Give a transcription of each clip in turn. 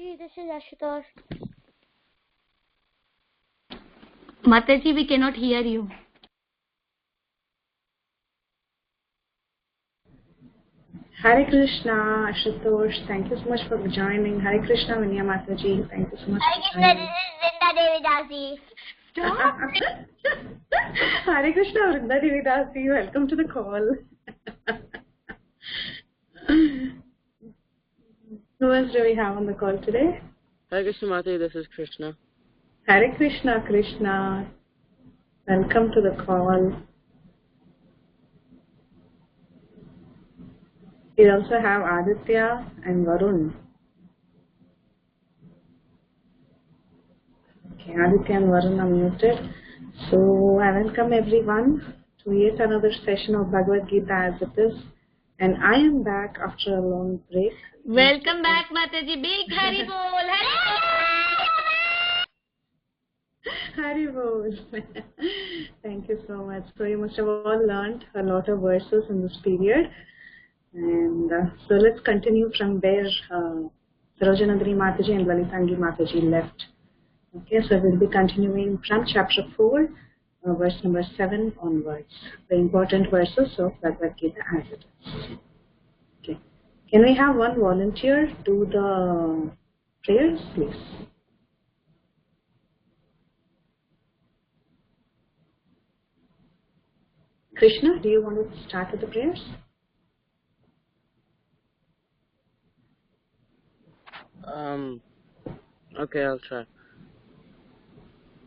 Mataji, this is Ashutosh. Mataji, we cannot hear you. Hare Krishna, Ashutosh. Thank you so much for joining. Hare Krishna, Vinaya Mataji. Thank you so much for joining. Stop. Hare Krishna, Vrinda Devidasi. Welcome to the call. Who else do we have on the call today? Hare Krishna Mataji, this is Krishna. Hare Krishna, Krishna. Welcome to the call. We also have Aditya and Varun. Okay, Aditya and Varun are muted. So I welcome everyone to yet another session of Bhagavad Gita as it is. And I am back after a long break. Welcome back, Mataji. Big Hari Bol. Hari Bol. Thank you so much. So you must have all learned a lot of verses in this period. And so let's continue from where Sarojanandri Mataji and Lalitangi Mataji left. Okay, so we'll be continuing from chapter 4, verse number 7 onwards. The important verses of Bhagavad Gita as it is. Okay. Can we have one volunteer do the prayers, please? Krishna, do you want to start with the prayers? Okay, I'll try.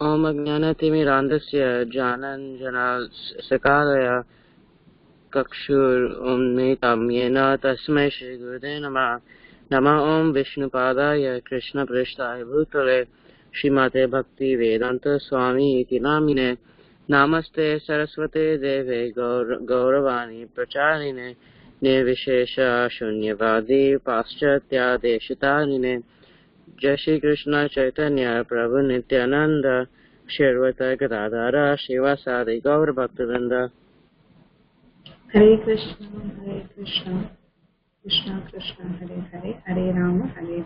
Om Ajnanatimirandasya Jananjana Sakalaya Kakshur Umnitam Yena Tasmai Shri Gurudev Namah Nama Om Vishnupadaya Krishna Prishthaya Bhutale Srimate Bhakti Vedanta Swami Iti Namine Namaste Saraswate Deve Gauravani Pracharine Nirvishesha Shunyavadi Paschatya Deshitarine Jai Shri Krishna Chaitanya Prabhu Nityananda Shirvata Gadadhara Shivasadi Gaur Bhaktivinoda. Hare Krishna, Krishna Krishna, Hare Hare, Hare Rama, Rama Rama, Hare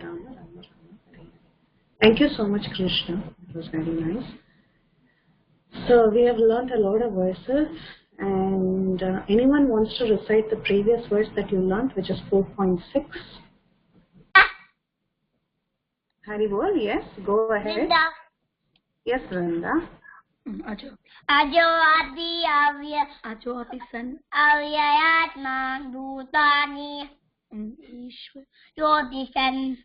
Hare. Thank you so much, Krishna. It was very nice. So we have learned a lot of verses, and anyone wants to recite the previous verse that you learned, which is 4.6? Hari Bol, yes, go ahead. Vrinda. Yes, Vrinda. Ajo. Ajo adi avya. Ajo api san. Avyayatma bhutani. Ishwar. Yodisan.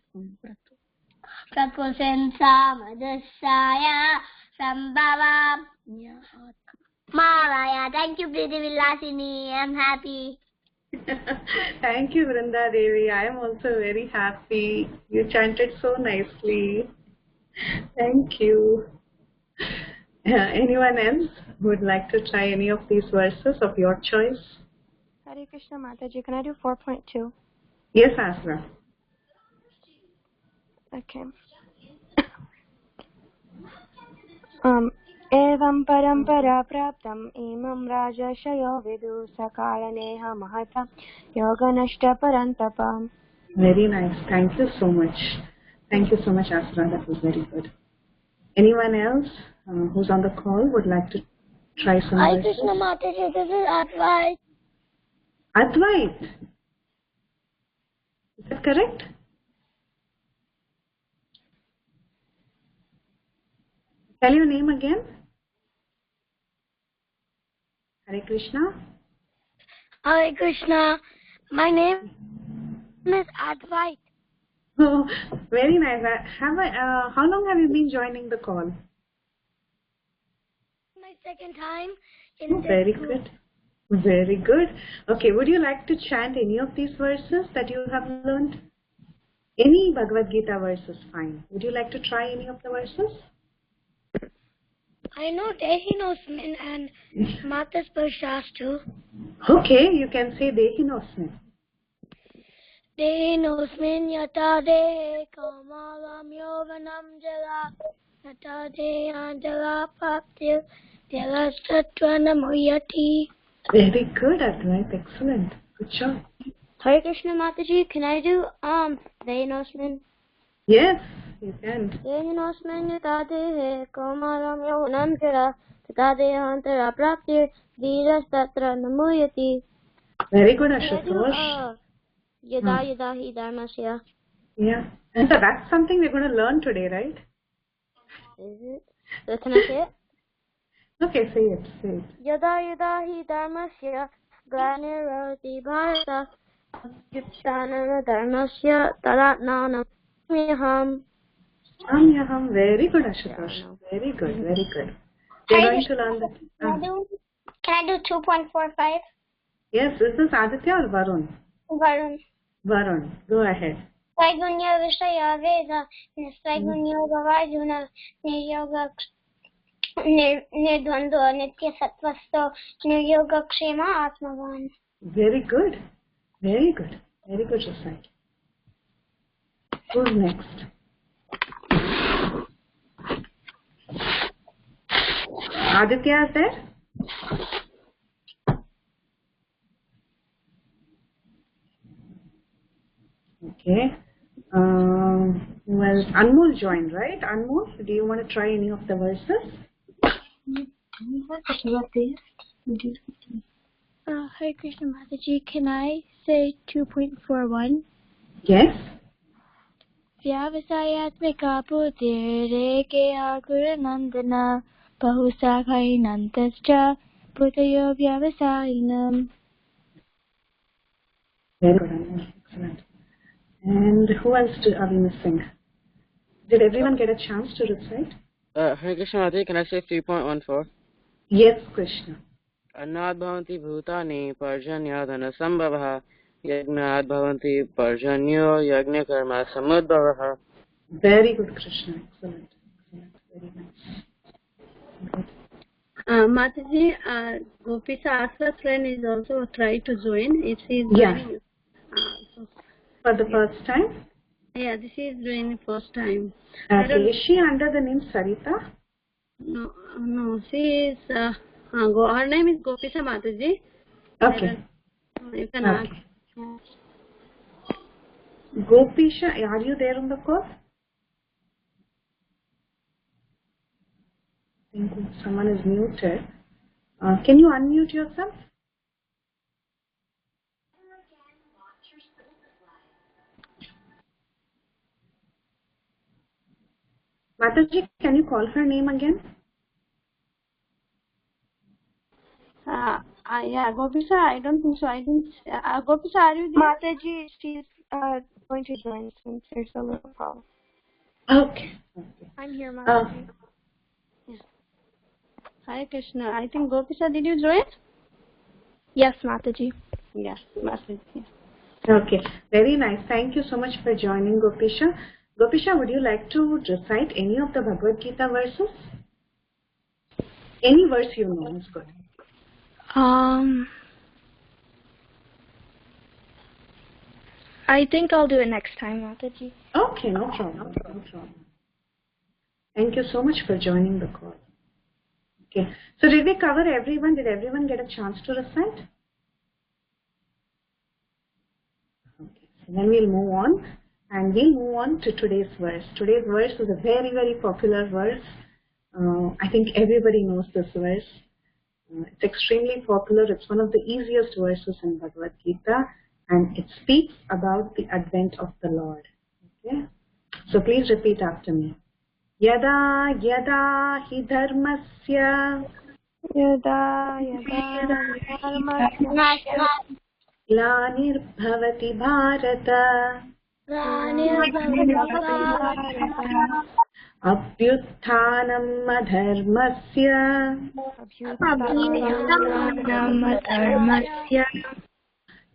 Prakusen samadasaya. Sambhava. Malaya. Thank you, Preethi Vilasini. I'm happy. Thank you, Vrinda Devi. I am also very happy. You chanted so nicely. Thank you. Anyone else who would like to try any of these verses of your choice? Hare Krishna Mataji, can I do 4.2? Yes, Asra. Okay. Evam parampara praptam imam rajashayo vidu sakalaneha mahata yoganashta parantapam. Very nice. Thank you so much. Thank you so much, Asra. That was very good. Anyone else who's on the call would like to try some Hare verses? Krishna Mataji, this is Advait. Advait. Is that correct? Tell your name again. Hare Krishna. Hare Krishna. My name is Advait. Oh, very nice. How long have you been joining the call? My second time in Oh, this very group. good. Very good. Okay, would you like to chant any of these verses that you have learned? Any Bhagavad Gita verse is fine. Would you like to try any of the verses? I know Dehinosmin and Matas Parshastu. Okay, you can say Dehinosmin. Dehinosmin yata de kamalam yovanam jala yata de anjala paptil jalastatvanamuyati. Very good, Advait. Excellent. Good job. Hare Krishna Mataji, can I do Dehinosmin? Yes, you can. Dehinosmin yata dehe kaumaram yaunam jara tata dehantara praptir dhirastatra namuyati. Very good, Can I do Ashutosh. yada yada hi dharmasya? Yeah. And so that's something we're going to learn today, right? Is it? So can I say it? Okay, say it. Say it. Yada yada hi dharmasya glanirvati bharata abhyuttanam dharmasya tadatnanam miham. Very good, Ashutosh. Very good, very good. We're going to learn that. Can I do 2.45? Yes, is this Aditya or Varun? Varun. Varun, go ahead. Vaigunya Vishaya Veda, Vaigunya Varjuna, Niryoga Nirdvando, Nitya Sattvasto, Niryoga Kshema Atmavan. Very good. Very good. Very good, recite. Who's next? Aditya is there? Okay. Well, Anmol joined, right? Anmol, do you want to try any of the verses? Hare Krishna Mataji, can I say 2.41? Yes. Vyavasayatmika putireke akuranandana bahusakhainantascha putayo vyavasainam. Very good, Anmol. Excellent. And who else are we missing? Did everyone get a chance to recite? Hare Krishna Mataji, can I say 3.14? Yes, Krishna. अन्नाद् भवन्ति भूतानि पर्जन्यादन सम्भवः यज्ञाद् भवन्ति पर्जन्यो यज्ञकर्म समुद्भवः. Very good, Krishna. Excellent. Excellent. Very nice. Good. Mataji, Gopisa Aswa's friend is also try to join. If she is joining, for the first time? Yeah, this is doing first time. Okay. Is she under the name Sarita? No, she is. Her name is Gopisa Mataji. Okay. You can ask. Gopisha, are you there on the call? I think someone is muted. Can you unmute yourself? Mataji, can you call her name again? Yeah, Gopisa, I don't think so. I didn't. Gopisa, are you there? Mataji, she's going to join since there's a little problem. Okay. I'm here, Mataji. Yeah. Hare Krishna. I think Gopisa, did you join? Yes, Mataji. Yes, Mataji. Okay, very nice. Thank you so much for joining, Gopisha. Gopisha, would you like to recite any of the Bhagavad Gita verses? Any verse you know is good. I think I'll do it next time, Mataji. Okay, no problem. No problem. Thank you so much for joining the call. Okay, so did we cover everyone? Did everyone get a chance to recite? Okay, so then we'll move on. And we'll move on to today's verse. Today's verse is a very, very popular verse. I think everybody knows this verse. It's extremely popular. It's one of the easiest verses in Bhagavad Gita. And it speaks about the advent of the Lord. Okay? So please repeat after me. Yada yada hi dharmasya Yada yada dharmasya glanirbhavati bharata abhyutthanam adharmasya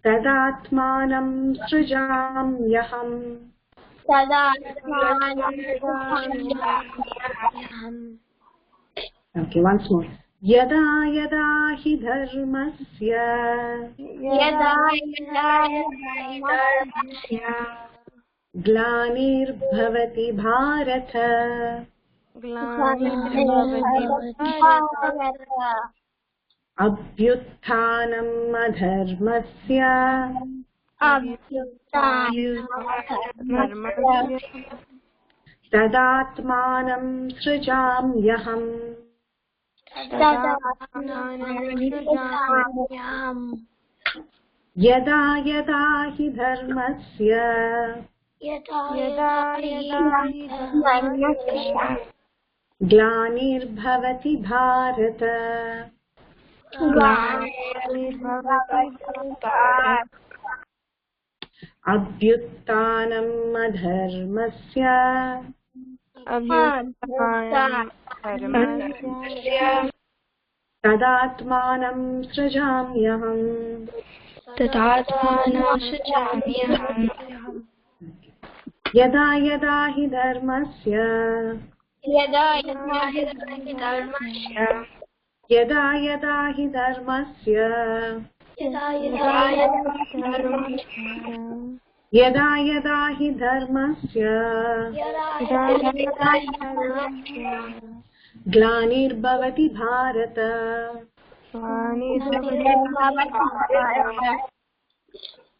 tadatmanam srijamyaham. Okay, once more. Yada yada hi dharmasya glanirbhavati bharata abhyutthanam adharmasya तदात्मानं सृजाम्यहम् यदा यदा हि धर्मस्य ग्लानिर्भवति भारत अभ्युत्थानम् अधर्मस्य तदात्मानं सृजाम्यहम् यदा यदा हि धर्मस्य यदा यदा हि धर्मस्य यदा यदा हि धर्मस्य ग्लानिर्भवति Bharat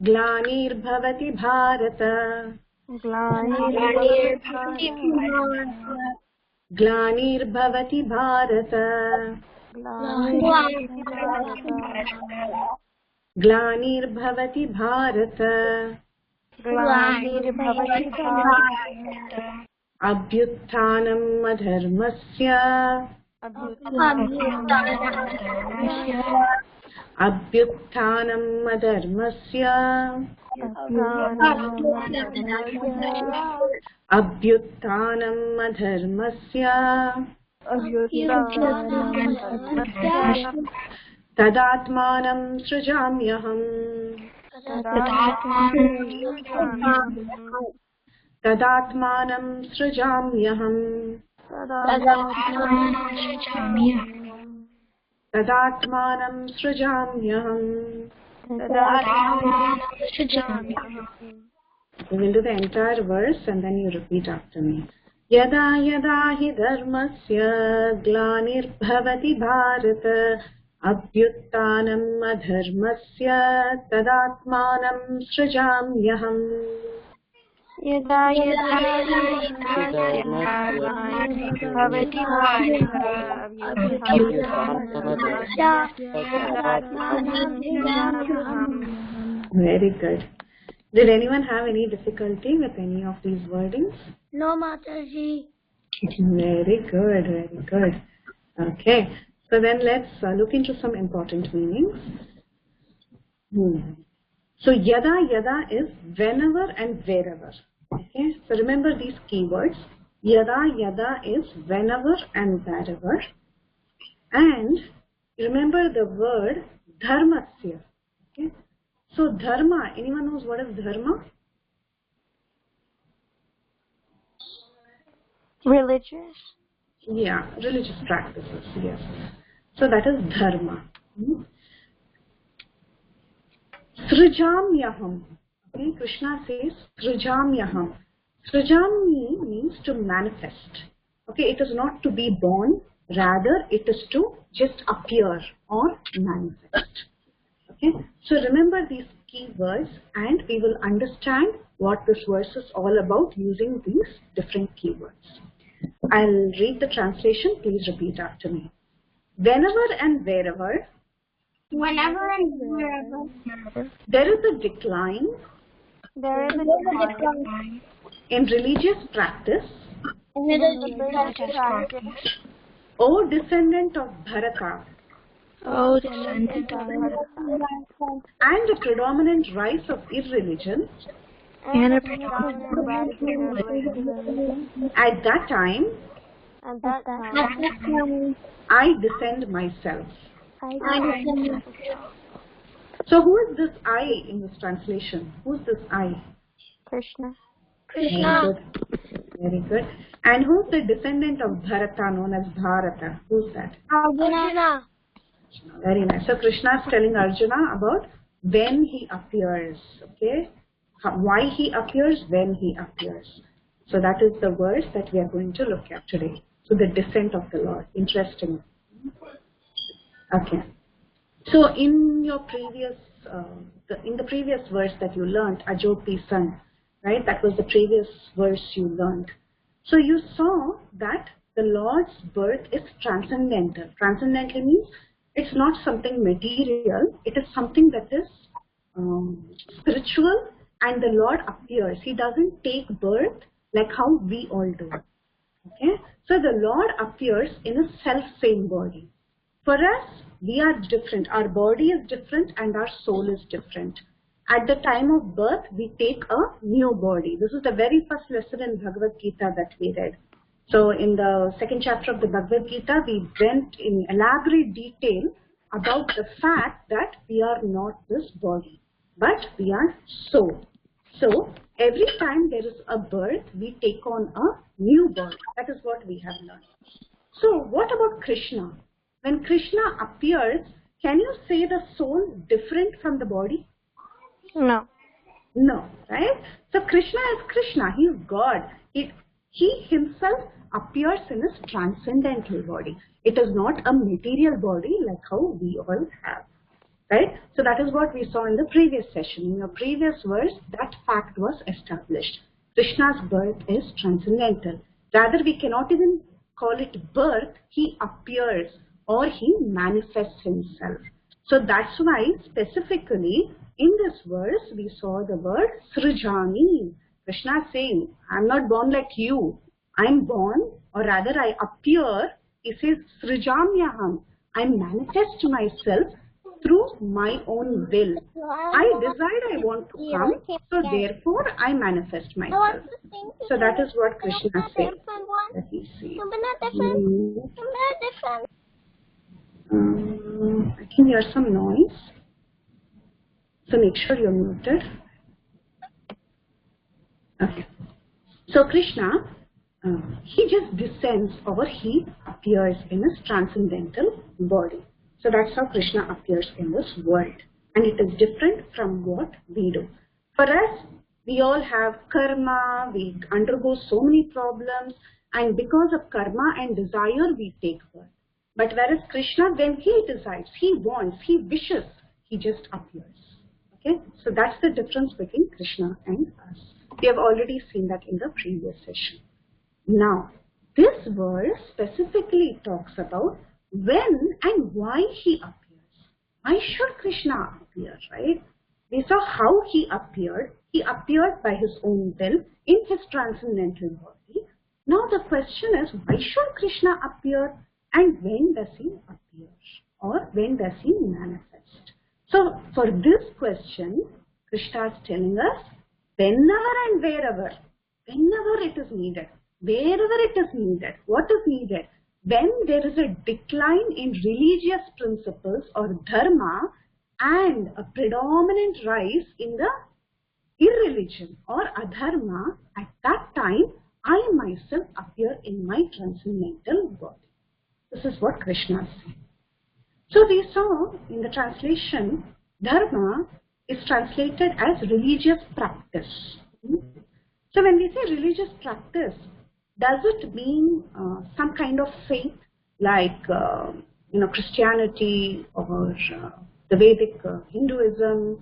ग्लानिर्भवति Bharat ग्लानिर्भवति Bharat ग्लानिर्भवति Bharat अभ्युत्थानम् अधर्मस्य अभ्युत्थानम् अधर्मस्य अभ्युत्थानम् अधर्मस्य तदात्मानं सृजाम्यहम् तदात्मानं सृजाम्यहम् तदात्मानं सृजाम्यहम् We will do the entire verse and then you repeat after me. यदा यदा हि धर्मस्य ग्लानिर्भवति भारत अभ्युत्थानम् अधर्मस्य तदात्मानं सृजाम्यहम् यदा यदा भवति Very good. Did anyone have any difficulty with any of these wordings? No, Mataji. Very good, very good. Okay, so then let's look into some important meanings. So yada yada is whenever and wherever. Okay, so remember these keywords. Yada yada is whenever and wherever. And remember the word dharmasya. Okay, so dharma, anyone knows what is dharma? religious. Yeah, religious practices, yes. So that is dharma. Srijamyaham. Okay, Krishna says Srijamyaham. Srijami means to manifest. Okay, it is not to be born, rather it is to just appear or manifest. Okay, so remember these key words and we will understand what this verse is all about using these different keywords. I'll read the translation, please repeat after me. Whenever and wherever, Whenever and wherever there is a decline in religious practice, O descendant of Bharata, and a predominant rise of irreligion, at that time, I descend myself. So who is this I in this translation? Who is this I? Krishna. Krishna. Very good. Very good. And who is the descendant of Bharata, known as Bharata? Who is that? Arjuna. Very nice. So Krishna is telling Arjuna about when he appears. Okay? Why he appears, when he appears. So that is the verse that we are going to look at today. So the descent of the Lord. Interesting. Okay. So in your previous, in the previous verse that you learned, Ajopi son, right? That was the previous verse you learned. So you saw that the Lord's birth is transcendental. Transcendental means it's not something material, it is something that is spiritual, and the Lord appears. He doesn't take birth like how we all do. Okay? So the Lord appears in a self-same body. For us, we are different. Our body is different and our soul is different. At the time of birth, we take a new body. This is the very first lesson in Bhagavad Gita that we read. So in the second chapter of the Bhagavad Gita, we went in elaborate detail about the fact that we are not this body, but we are soul. So every time there is a birth, we take on a new body. That is what we have learned. So what about Krishna? When Krishna appears, can you say the soul different from the body? No. No, right? So Krishna is Krishna. He is God. He himself appears in his transcendental body. It is not a material body like how we all have. Right? So that is what we saw in the previous session. In the previous verse, that fact was established. Krishna's birth is transcendental. Rather, we cannot even call it birth. He appears or he manifests himself. So that's why specifically in this verse, we saw the word Srijami. Krishna is saying, I'm not born like you. I'm born, or rather I appear. He says, Srijamyaham. I manifest myself through my own will. I decide I want to come, so therefore I manifest myself. So that is what Krishna says. Let me see. I can hear some noise. So make sure you're muted. Okay. So Krishna, he just descends or he appears in his transcendental body. So that's how Krishna appears in this world. And it is different from what we do. For us, we all have karma, we undergo so many problems, and because of karma and desire, we take birth. But whereas Krishna, when he decides, he wants, he wishes, he just appears. Okay? So that's the difference between Krishna and us. We have already seen that in the previous session. Now, this verse specifically talks about when and why he appears. Why should Krishna appear, right? We saw how he appeared. He appeared by his own will in his transcendental body. Now the question is, why should Krishna appear and when does he appear or when does he manifest? So for this question, Krishna is telling us whenever and wherever it is needed, wherever it is needed, what is needed, when there is a decline in religious principles or dharma and a predominant rise in the irreligion or adharma, at that time I myself appear in my transcendental body. This is what Krishna is saying. So we saw in the translation, dharma is translated as religious practice. So when we say religious practice, does it mean some kind of faith like Christianity or the Vedic Hinduism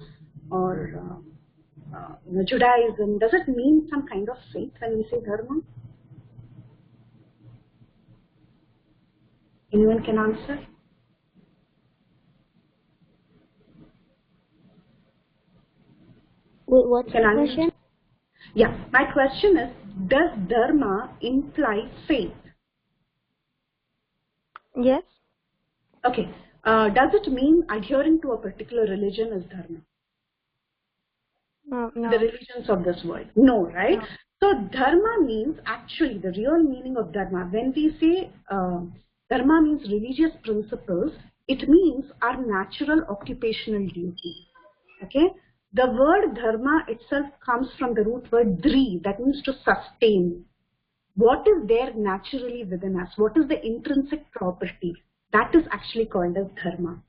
or Judaism? Does it mean some kind of faith when we say dharma? Anyone can answer? What's the question? Yeah, my question is, does dharma imply faith? Yes. Okay. Does it mean adhering to a particular religion is dharma? No. The religions of this world? No, right? No. So dharma means, actually the real meaning of dharma, when we say dharma means religious principles, it means our natural occupational duty. Okay? The word dharma itself comes from the root word dri, that means to sustain. What is there naturally within us? What is the intrinsic property? That is actually called as dharma.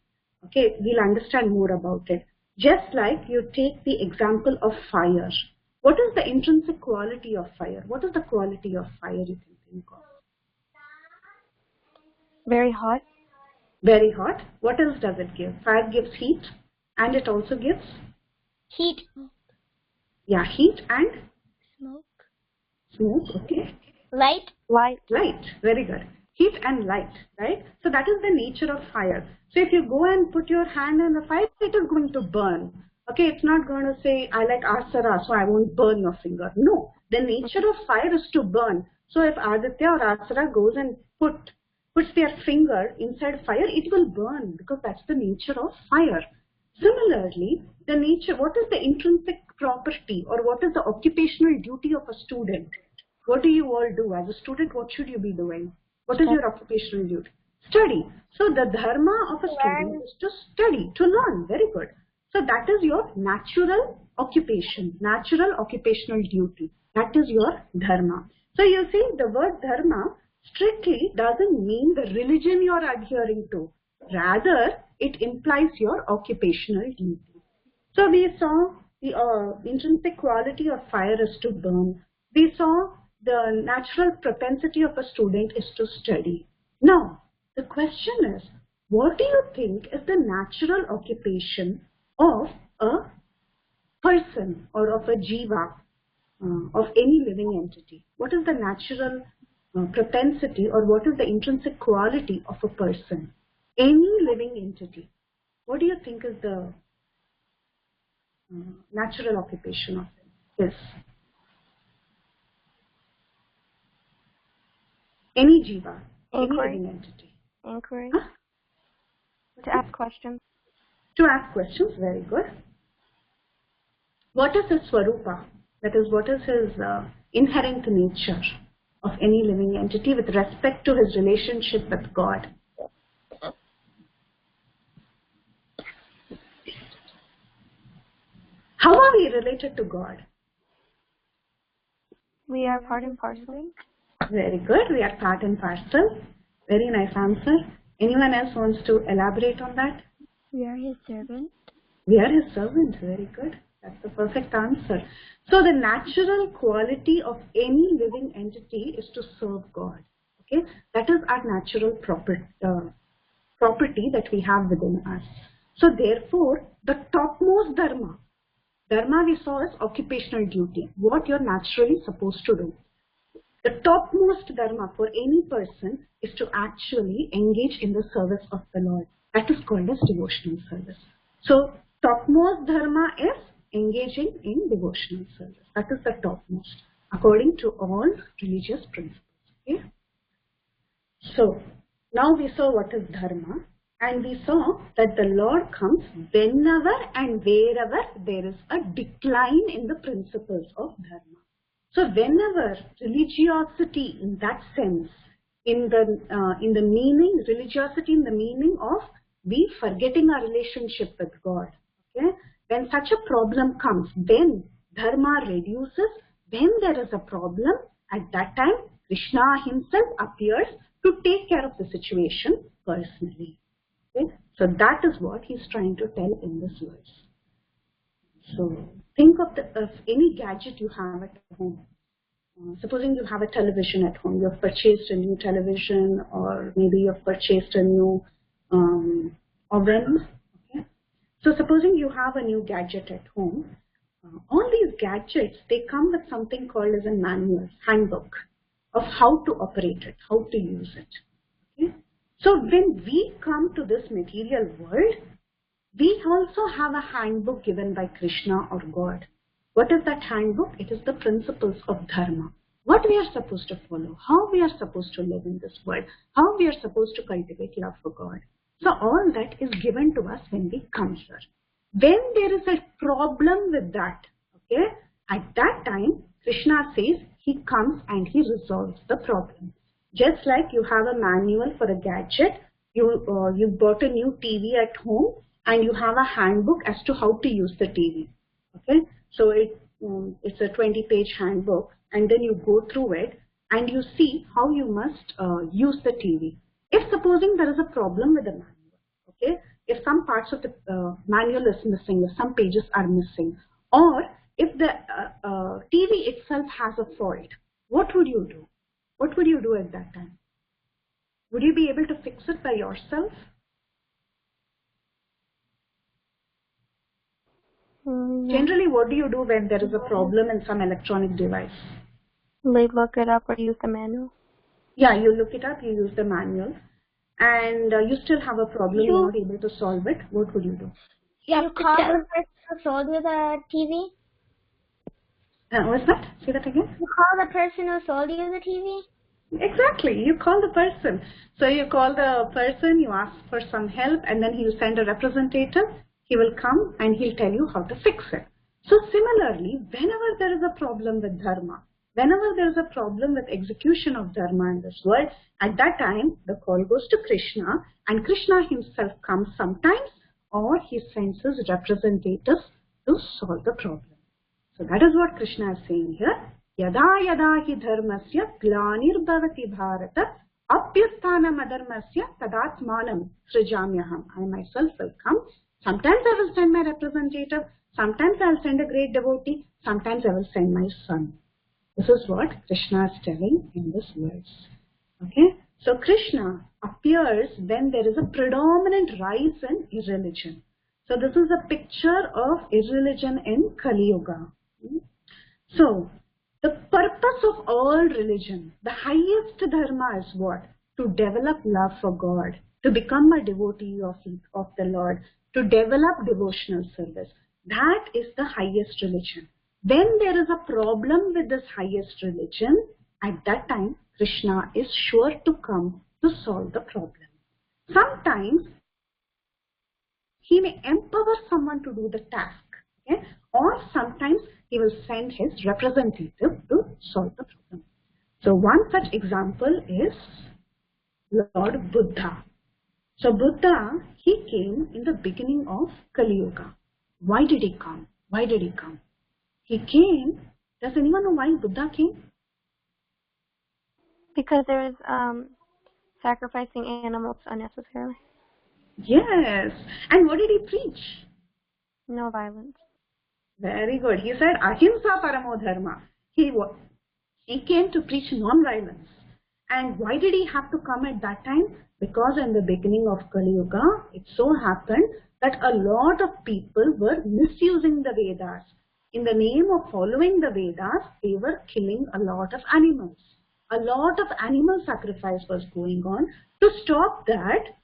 Okay, we'll understand more about it. Just like you take the example of fire. What is the intrinsic quality of fire? What is the quality of fire you can think of? Very hot. Very hot. What else does it give? Fire gives heat and it also gives? Heat. Yeah, heat and? Smoke. Smoke, okay. Light. Light. Light, very good. Heat and light, right? So that is the nature of fire. So if you go and put your hand in the fire, it is going to burn. Okay, it's not going to say, I like Asara, so I won't burn your finger. No, the nature of fire is to burn. So if Aditya or Asara goes and puts their finger inside fire, it will burn because that's the nature of fire. Similarly, the nature, what is the intrinsic property or what is the occupational duty of a student? What do you all do? As a student, what should you be doing? What is your occupational duty? Study. So the dharma of a student is to study, to learn. Very good. So that is your natural occupation, natural occupational duty. That is your dharma. So you see, the word dharma strictly doesn't mean the religion you are adhering to. Rather, it implies your occupational duty. So we saw the intrinsic quality of fire is to burn. We saw the natural propensity of a student is to study. Now, the question is, what do you think is the natural occupation of a person or of a jiva, of any living entity? What is the natural propensity or what is the intrinsic quality of a person? Any living entity. What do you think is the natural occupation of his? Any jiva, any living entity. Inquiry. Huh? To ask questions. To ask questions, very good. What is his swarupa? That is, what is his inherent nature of any living entity with respect to his relationship with God? How are we related to God? We are part and parcel. Very good. We are part and parcel. Very nice answer. Anyone else wants to elaborate on that? We are his servant. We are his servants. Very good. That's the perfect answer. So the natural quality of any living entity is to serve God. Okay, that is our natural property that we have within us. So therefore, the topmost dharma we saw is occupational duty, what you're naturally supposed to do. The topmost dharma for any person is to actually engage in the service of the Lord. That is called as devotional service. So topmost dharma is engaging in devotional service. That is the topmost, according to all religious principles. Okay? So now we saw what is dharma, and we saw that the Lord comes whenever and wherever there is a decline in the principles of dharma. So whenever religiosity in that sense, in the meaning, religiosity in the meaning of we forgetting our relationship with God, okay? When such a problem comes, then dharma reduces. When there is a problem, at that time, Krishna himself appears to take care of the situation personally. Okay? So that is what he's trying to tell in this verse. So think of any gadget you have at home. Supposing you have a television at home, you have purchased a new television, or maybe you have purchased a new oven. Okay? So supposing you have a new gadget at home, all these gadgets, they come with something called as a manual, handbook of how to operate it, how to use it. Okay? So when we come to this material world, we also have a handbook given by Krishna or God. What is that handbook? It is the principles of dharma. What we are supposed to follow, how we are supposed to live in this world, how we are supposed to cultivate love for God. So all that is given to us when we come here. When there is a problem with that, okay, at that time, Krishna says he comes and he resolves the problem. Just like you have a manual for a gadget, you bought a new TV at home and you have a handbook as to how to use the TV. Okay, so it's a 20-page handbook, and then you go through it and you see how you must use the TV. If supposing there is a problem with the manual, okay, if some parts of the manual is missing, if some pages are missing, or if the TV itself has a fault, what would you do? What would you do at that time? Would you be able to fix it by yourself? No. Generally, what do you do when there is a problem in some electronic device? Like look it up or use the manual? Yeah, you look it up, you use the manual, and you still have a problem, you're not able to solve it. What would you do? You call the person who sold you the TV? What's that? Say that again. You call the person who sold you the TV? Exactly. You call the person. So you call the person, you ask for some help, and then he'll send a representative. He will come and he'll tell you how to fix it. So similarly, whenever there is a problem with dharma, whenever there is a problem with execution of dharma in this world, at that time, the call goes to Krishna, and Krishna himself comes sometimes, or he sends his representatives to solve the problem. So that is what Krishna is saying here. Yada yada hi dharmasya glanirbhavati bharata apyasthanam adharmasya tadatmanam srijamyaham. I myself will come. Sometimes I will send my representative. Sometimes I will send a great devotee. Sometimes I will send my son. This is what Krishna is telling in this verse. Okay. So Krishna appears when there is a predominant rise in irreligion. So this is a picture of irreligion in Kali Yuga. So the purpose of all religion, the highest dharma is what? To develop love for God, to become a devotee of the Lord, to develop devotional service. That is the highest religion. When there is a problem with this highest religion, at that time Krishna is sure to come to solve the problem. Sometimes he may empower someone to do the task, okay? Or sometimes he will send his representative to solve the problem. So one such example is Lord Buddha. So Buddha, he came in the beginning of Kali Yuga. Why did he come? Why did he come? He came, does anyone know why Buddha came? Because there was sacrificing animals unnecessarily. Yes. And what did he preach? No violence. Very good. He said, Ahimsa Paramo Dharma. He came to preach non-violence. And why did he have to come at that time? Because in the beginning of Kali Yuga, it so happened that a lot of people were misusing the Vedas. In the name of following the Vedas, they were killing a lot of animals. A lot of animal sacrifice was going on. To stop that,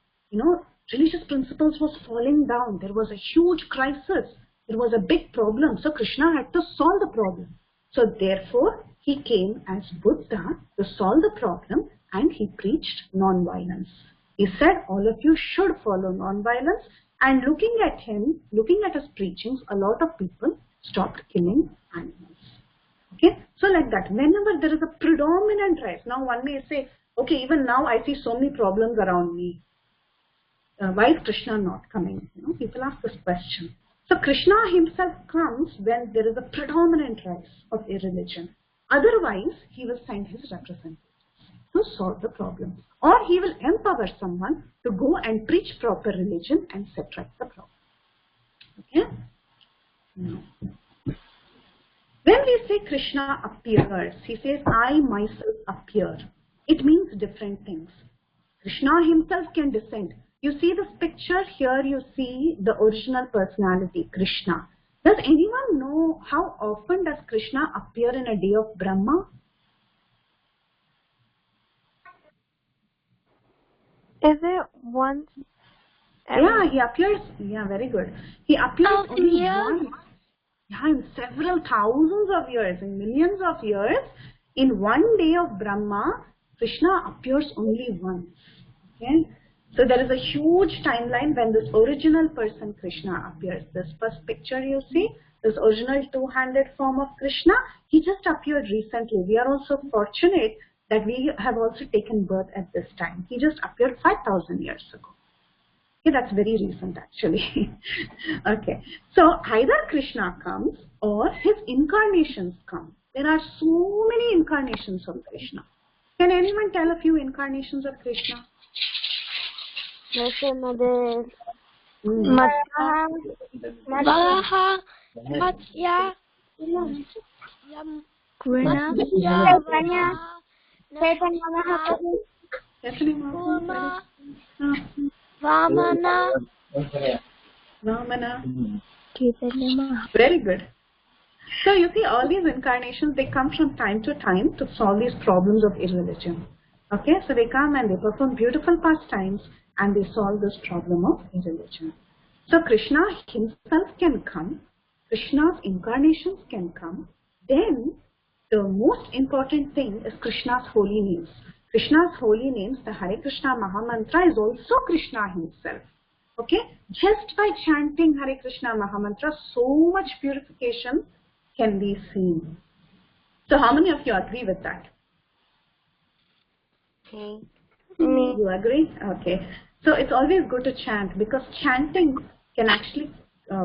religious principles was falling down. There was a huge crisis. There was a big problem. So Krishna had to solve the problem. So therefore, he came as Buddha to solve the problem, and he preached non-violence. He said, all of you should follow non-violence. And looking at him, looking at his preachings, a lot of people stopped killing animals. Okay, so like that, whenever there is a predominant rise, now one may say, okay, even now I see so many problems around me. Why is Krishna not coming? People ask this question. So Krishna himself comes when there is a predominant rise of irreligion. Otherwise, he will send his representatives to solve the problem. Or he will empower someone to go and preach proper religion and set right the problem. Okay? Now, when we say Krishna appears, he says, I myself appear. It means different things. Krishna himself can descend. You see this picture here, you see the original personality, Krishna. Does anyone know how often does Krishna appear in a day of Brahma? Is it once? Yeah, he appears. Yeah, very good. He appears only once. Yeah, in several thousands of years, in millions of years, in one day of Brahma, Krishna appears only once. Okay? So there is a huge timeline when this original person Krishna appears. This first picture you see, this original two-handed form of Krishna, he just appeared recently. We are also fortunate that we have also taken birth at this time. He just appeared 5,000 years ago. Okay, that's very recent actually. Okay, so either Krishna comes or his incarnations come. There are so many incarnations of Krishna. Can anyone tell a few incarnations of Krishna? Madhava, Matsya, Vamana. Very good. So you see, all these incarnations, they come from time to time to solve these problems of irreligion. Okay, so they come and they perform beautiful pastimes and they solve this problem of irreligion. So Krishna himself can come, Krishna's incarnations can come. Then the most important thing is Krishna's holy names. Krishna's holy names, the Hare Krishna Mahamantra is also Krishna himself. Okay, just by chanting Hare Krishna Mahamantra, so much purification can be seen. So how many of you agree with that? Me. You agree? Okay. So it's always good to chant, because chanting can actually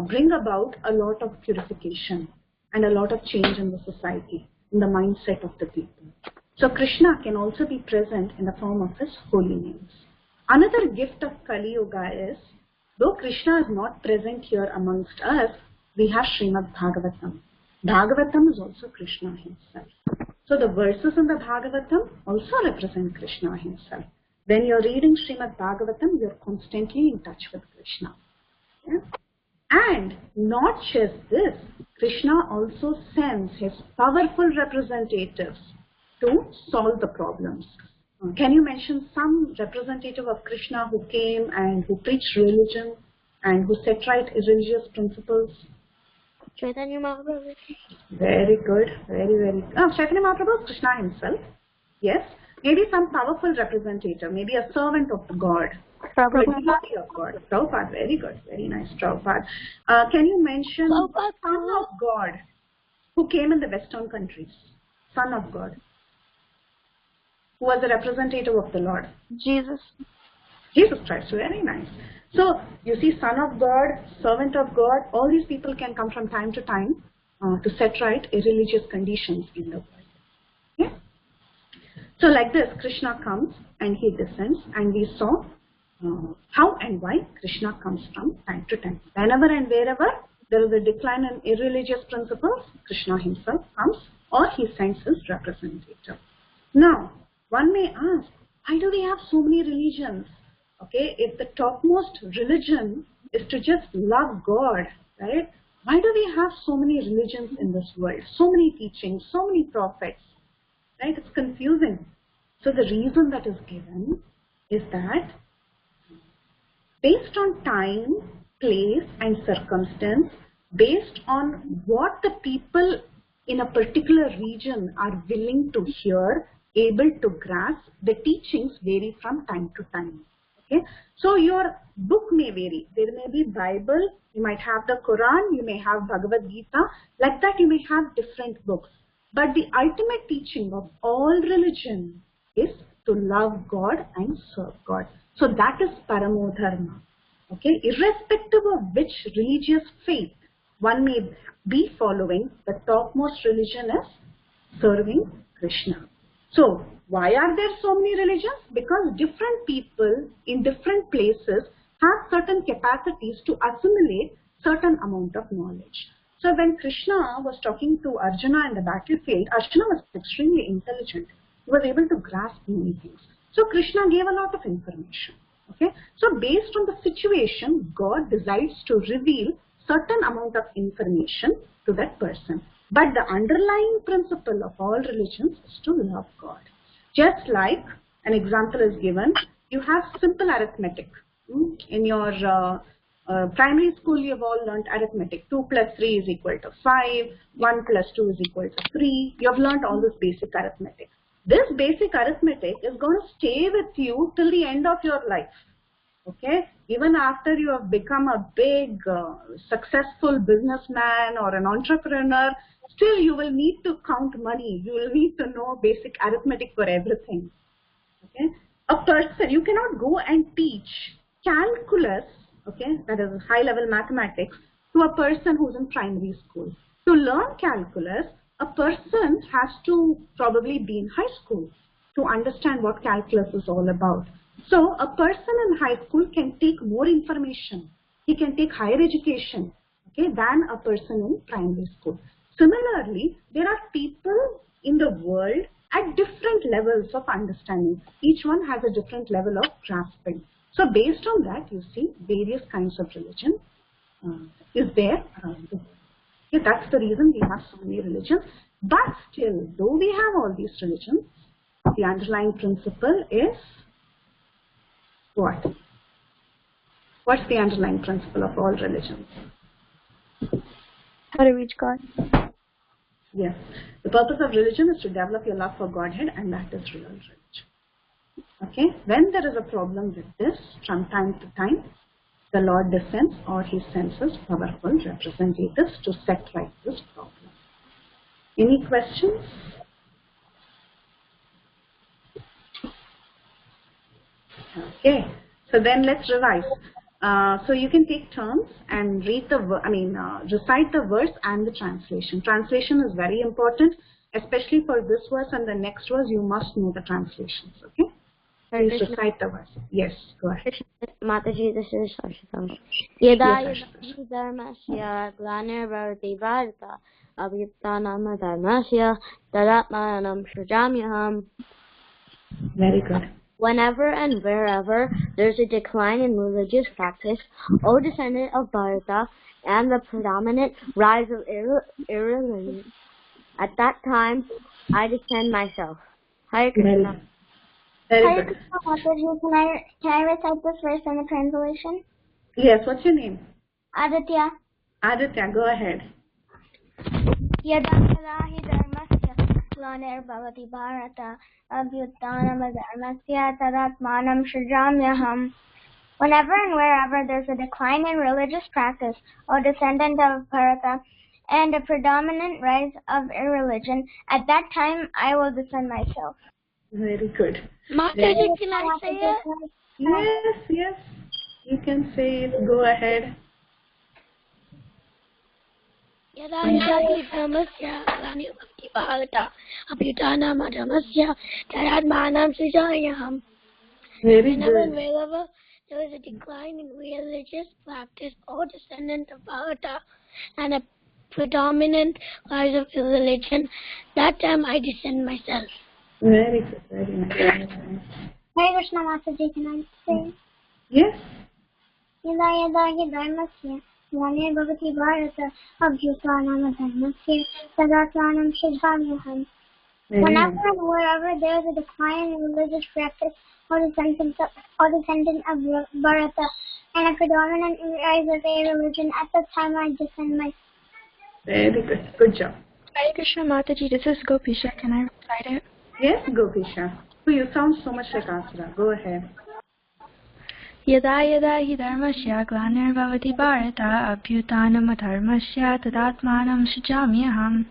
bring about a lot of purification and a lot of change in the society, in the mindset of the people. So Krishna can also be present in the form of his holy names. Another gift of Kali Yuga is, though Krishna is not present here amongst us, we have Srimad Bhagavatam. Bhagavatam is also Krishna himself. So the verses in the Bhagavatam also represent Krishna himself. When you're reading Srimad Bhagavatam, you're constantly in touch with Krishna. Yeah? And not just this, Krishna also sends his powerful representatives to solve the problems. Can you mention some representative of Krishna who came and who preached religion and who set right irreligious principles? Chaitanya Mahaprabhu. Very good. Very, very good. Oh, Chaitanya Mahaprabhu is Krishna himself. Yes. Maybe some powerful representative, maybe a servant of God. Devotee of God. Prabhupada, very good. Very nice, Prabhupada. Can you mention the Son of God who came in the Western countries? Son of God. Who was the representative of the Lord? Jesus. Jesus Christ. Very nice. So, you see, Son of God, Servant of God, all these people can come from time to time to set right irreligious conditions in the world. Yeah? So, like this, Krishna comes and he descends, and we saw how and why Krishna comes from time to time. Whenever and wherever there is a decline in irreligious principles, Krishna himself comes, or he sends his representative. Now, one may ask, why do we have so many religions? Okay, if the topmost religion is to just love God, right? Why do we have so many religions in this world? So many teachings, so many prophets, right? It's confusing. So the reason that is given is that based on time, place and circumstance, based on what the people in a particular region are willing to hear, able to grasp, the teachings vary from time to time. Okay, so your book may vary. There may be Bible, you might have the Quran, you may have Bhagavat Gita. Like that, you may have different books. But the ultimate teaching of all religion is to love God and serve God. So that is Paramo Dharma. Okay, irrespective of which religious faith one may be following, the topmost religion is serving Krishna. So, why are there so many religions? Because different people in different places have certain capacities to assimilate certain amount of knowledge. So, when Krishna was talking to Arjuna in the battlefield, Arjuna was extremely intelligent. He was able to grasp many things. So, Krishna gave a lot of information. Okay? So, based on the situation, God decides to reveal certain amount of information to that person. But the underlying principle of all religions is to love God. Just like an example is given, you have simple arithmetic. In your primary school, you have all learned arithmetic. 2 plus 3 is equal to 5. 1 plus 2 is equal to 3. You have learned all this basic arithmetic. This basic arithmetic is going to stay with you till the end of your life. Okay, even after you have become a big, successful businessman or an entrepreneur, still you will need to count money. You will need to know basic arithmetic for everything. Okay, a person, you cannot go and teach calculus, okay, that is high-level mathematics, to a person who's in primary school. To learn calculus, a person has to probably be in high school to understand what calculus is all about. So, a person in high school can take more information. He can take higher education, okay, than a person in primary school. Similarly, there are people in the world at different levels of understanding. Each one has a different level of grasping. So, based on that, you see various kinds of religion is there around the world. Okay, that's the reason we have so many religions. But still, though we have all these religions, the underlying principle is what? What's the underlying principle of all religions? How to reach God. Yes. The purpose of religion is to develop your love for Godhead, and that is real religion. Okay? When there is a problem with this, from time to time, the Lord descends or He sends His powerful representatives to set right this problem. Any questions? Okay. So then let's revise. So you can take turns and read the, recite the verse and the translation. Translation is very important, especially for this verse and the next verse. You must know the translations. Okay. Please recite the verse. Yes, go ahead. Mataji, this is Shashita. Yada yada dharmasya glanirvarti bharata abhyutanam dharmasya tadatmanam shrujamyaham. Very good. Whenever and wherever there's a decline in religious practice, O descendant of Bharata, and the predominant rise of irreligion, at that time I descend myself. Hare Krishna. Very good. Can I recite this verse in the translation? Yes, what's your name? Aditya. Aditya, go ahead. Yada yada hi dharmasya glanirvavati bharata abhyutanam dharmasya tadatmanam shrujamyaham. Whenever and wherever there's a decline in religious practice, O descendant of Bharata, and a predominant rise of irreligion, at that time I will descend myself. Very good. Mataji, can I say it? Yes. You can say it. Go ahead. Yada yada dharmasya glanirvavati bharata abhyutanam dharmasya tadatmanam srijayaham. Very Whenever and good. wherever there is a decline in religious practice, O descendant of Bharata, and a predominant rise of irreligion, that time I descend myself. Very good. Very nice. Hare Krishna Mataji, can I say? Yes. Yada yada hi dharmasya glanirvavati bharata abhyutanam dharmasya tadatmanam srijayaham. Whenever and wherever there is a decline in religious practice, or descendant of Bharata, and a predominant rise of irreligion, at that time I descend myself. Very good. Good job. Hare Krishna Mataji, this is Gopisha. Can I recite it? Yes, Gopisha. Oh, you sound so much like Asura. Go ahead. Yada yada hi dharmasya glanirvavati bharata abhyutanam dharmasya tadatmanam srijamyaham.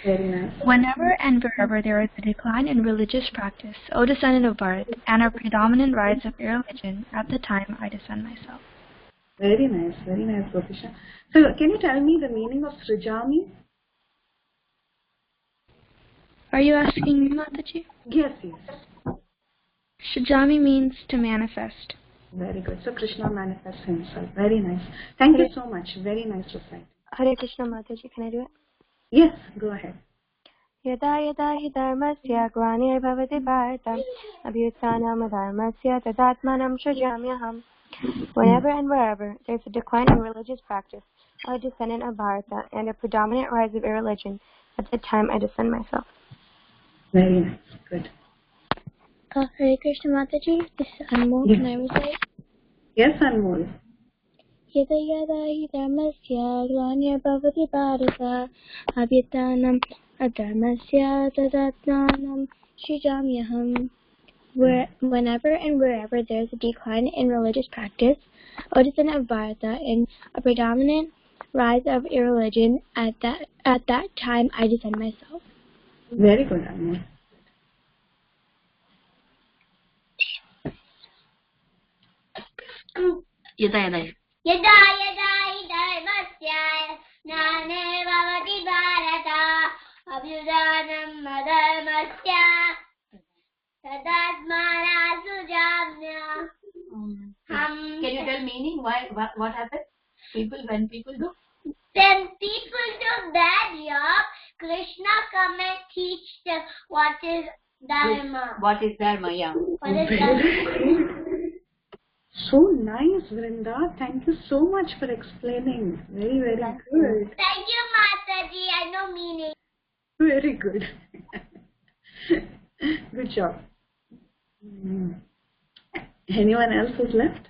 Very nice. Whenever and wherever there is a decline in religious practice, O descendant of Bharat, and a predominant rise of irreligion, at the time I descend myself. Very nice, Gopisha. So, can you tell me the meaning of Srijami? Are you asking me, Mataji? Yes. Srijami means to manifest. Very good. So, Krishna manifests himself. Very nice. Thank you so much. Very nice recite. Hare Krishna Mataji, can I do it? Yes, go ahead. Yada yada hi dharmasya glanirvavati bharata abhyutanam dharmasya tadatmanam srijamyaham. Whenever and wherever there's a decline in religious practice, O descendant of Bharata, and a predominant rise of irreligion, at that time I descend myself. Very nice. Good. Hare Krishna Mataji, this is Anmol. Can I recite? Yes, Anmol. Yada yada hi dharmasya glanirvavati bharata abhyutanam adharmasya tadatmanam srijamyaham. Whenever and wherever there is a decline in religious practice, O descendant of Bharata, and a predominant rise of irreligion, at that time I descend myself. Very good, Anmol. Yada yada hi dharmasya glanirvavati bharata abhyutanam dharmasya tadatmanam srijamyaham. Can you tell meaning? What happens? When people do bad job, Krishna come and teach them what is dharma. What is dharma? Yeah. What is dharma? So nice, Vrinda. Thank you so much for explaining. Very, very good. Thank you, Mata. Mataji. I know meaning. Very good. Good job. Anyone else is left?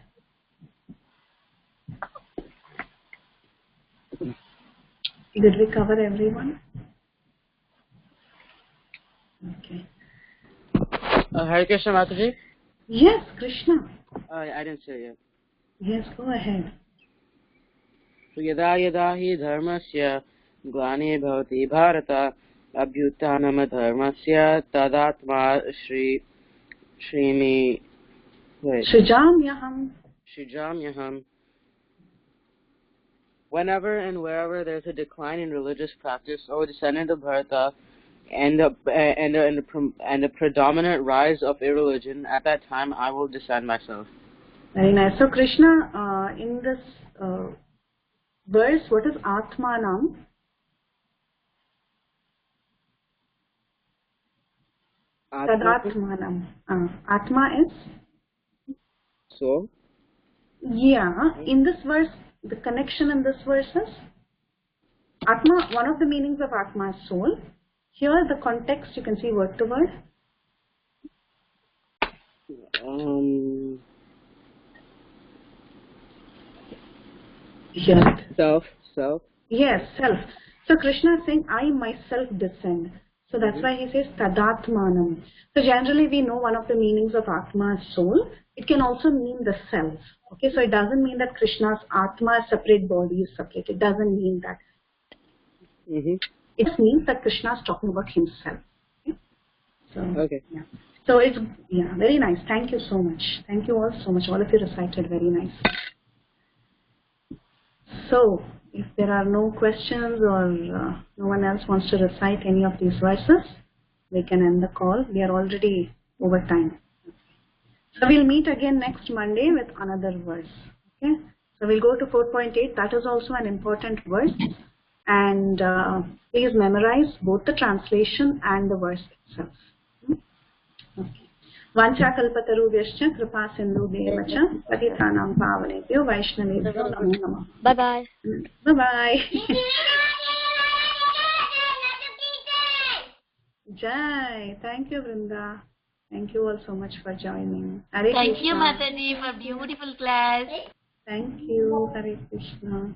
Did we cover everyone? Okay. Hare Krishna, Mataji. Yes, Krishna. I didn't say it yet. Yes, go ahead. यदा यदा हि धर्मस्य ग्लानिः भवति Bharat अभ्युत्थानमधर्मस्य तदात्मा Shrijamyaham. Whenever and wherever there is a decline in religious practice, O descendant of Bharata, and the predominant rise of irreligion, at that time I will descend myself. Very nice. So Krishna, in this verse, what is Atmanam? Tadatmanam. Atma is? So? Yeah. In this verse, the connection in this verse is Atma. One of the meanings of Atma is soul. Here, the context, you can see word to word. Here. Self. Yes, self. So Krishna is saying, I myself descend. So that's why he says Tadatmanam. So generally we know one of the meanings of Atma is soul. It can also mean the self. Okay, so it doesn't mean that Krishna's Atma is separate, body is separate. It doesn't mean that. It means that Krishna is talking about himself. Okay. So, okay. Yeah. So it's, very nice. Thank you so much. Thank you all so much. All of you recited very nice. So, if there are no questions or no one else wants to recite any of these verses, we can end the call. We are already over time. So we'll meet again next Monday with another verse. Okay. So we'll go to 4.8. That is also an important verse. And please memorize both the translation and the verse itself. Okay. Vanchakalpatarubhyascha kripa sindhubhyeva cha patitanam pavanebhyo vaishnavebhyo namo namah. Bye-bye. Bye-bye. Jai. Thank you, Vrinda. Thank you all so much for joining. Hare Thank Krishna. you, Mataji, for beautiful class. Thank you. Hare Krishna.